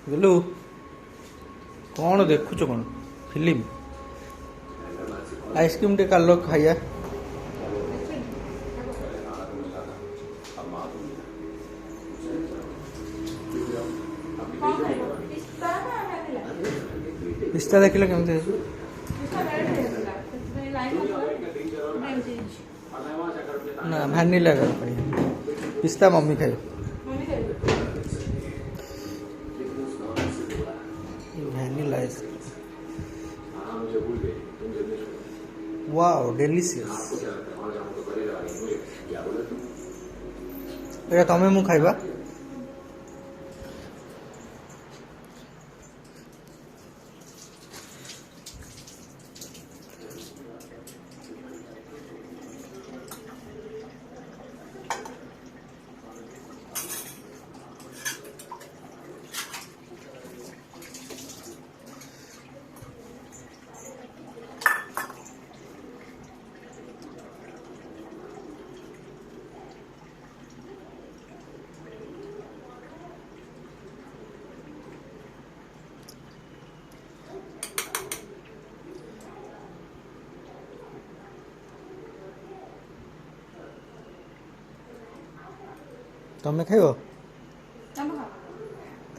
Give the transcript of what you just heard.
गेलु कौन देखुच कौन फिल्म आइसक्रीम टे काल खाइया पिस्ता देखिले केमते ना भानिला कर पिस्ता मम्मी खाई vanilla ice wow delicious एटा तमे मु खाइबा तमे खाइबो।